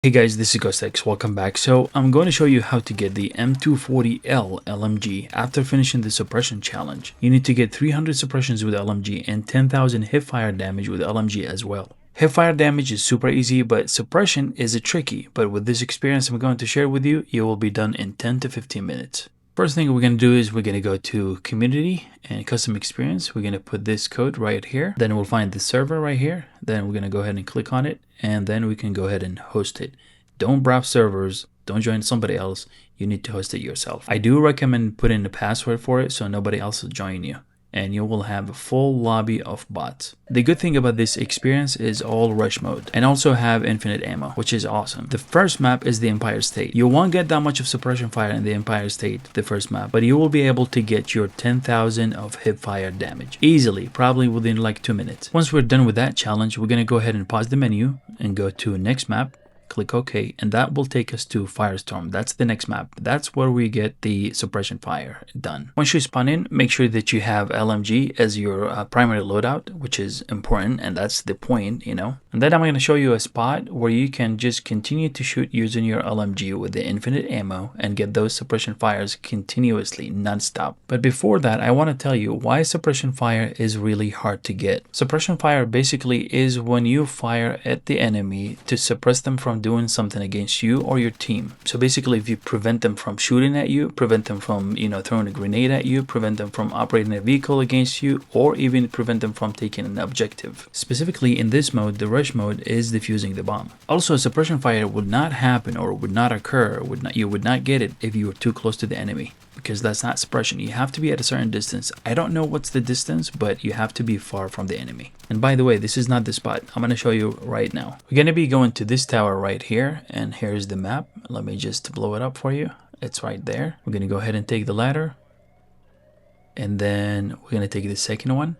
Hey guys, this is GhostX. Welcome back. So I'm going to show you how to get the M240L LMG after finishing the suppression challenge. You need to get 300 suppressions with LMG and 10,000 hipfire damage with LMG as well. Hipfire damage is super easy, but suppression is tricky. But with this experience I'm going to share with you, it will be done in 10 to 15 minutes. First thing we're going to do is we're going to go to community and custom experience. We're going to put this code right here. Then we'll find the server right here. Then we're going to go ahead and click on it. And then we can go ahead and host it. Don't browse servers. Don't join somebody else. You need to host it yourself. I do recommend putting a password for it so nobody else will join you. And you will have a full lobby of bots. The good thing about this experience is all rush mode and also have infinite ammo, which is awesome. The first map is the Empire State. You won't get that much of suppression fire in the Empire State, the first map, but you will be able to get your 10,000 of hip fire damage easily, probably within like 2 minutes. Once we're done with that challenge, we're going to go ahead and pause the menu and go to next map. Click OK, and that will take us to Firestorm. That's the next map. That's where we get the suppression fire done. Once you spawn in, make sure that you have LMG as your primary loadout, which is important, and that's the point, you know. And then I'm going to show you a spot where you can just continue to shoot using your LMG with the infinite ammo and get those suppression fires continuously, non-stop. But before that, I want to tell you why suppression fire is really hard to get. Suppression fire basically is when you fire at the enemy to suppress them from doing something against you or your team. So basically, if you prevent them from shooting at you, prevent them from, throwing a grenade at you, prevent them from operating a vehicle against you, or even prevent them from taking an objective. Specifically in this mode, the rush mode is defusing the bomb. Also, suppression fire would not happen or would not occur, you would not get it if you were too close to the enemy, because that's not suppression. You have to be at a certain distance. I don't know what's the distance, but you have to be far from the enemy. And by the way, this is not the spot. I'm going to show you right now. We're going to be going to this tower right here, and here's the map. Let me just blow it up for you. It's right there. We're going to go ahead and take the ladder, and then we're going to take the second one.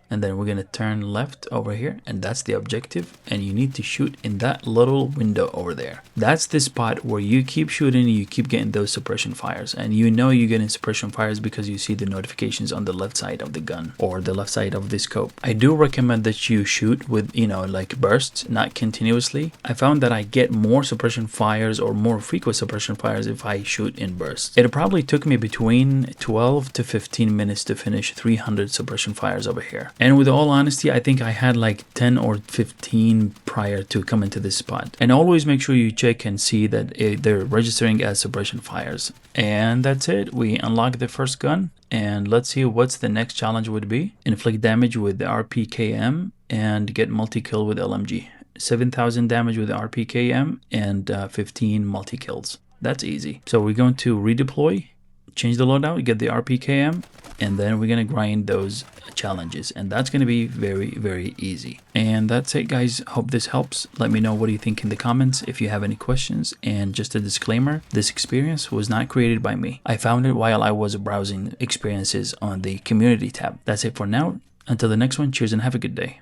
And then we're going to turn left over here, and that's the objective, and you need to shoot in that little window over there. That's the spot where you keep shooting, you keep getting those suppression fires, and you know you're getting suppression fires because you see the notifications on the left side of the gun or the left side of the scope. I do recommend that you shoot with, like bursts, not continuously. I found that I get more suppression fires or more frequent suppression fires if I shoot in bursts. It probably took me between 12 to 15 minutes to finish 300 suppression fires over here. And with all honesty, I think I had like 10 or 15 prior to coming to this spot. And always make sure you check and see that they're registering as suppression fires. And that's it. We unlock the first gun. And let's see what's the next challenge would be. Inflict damage with the RPKM and get multi-kill with LMG. 7,000 damage with the RPKM and 15 multi-kills. That's easy. So we're going to redeploy, change the loadout, get the RPKM, and then we're going to grind those challenges, and that's going to be very, very easy. And that's it, guys. Hope this helps. Let me know what you think in the comments if you have any questions. And just a disclaimer, this experience was not created by me. I found it while I was browsing experiences on the community tab. That's it for now. Until the next one, cheers and have a good day.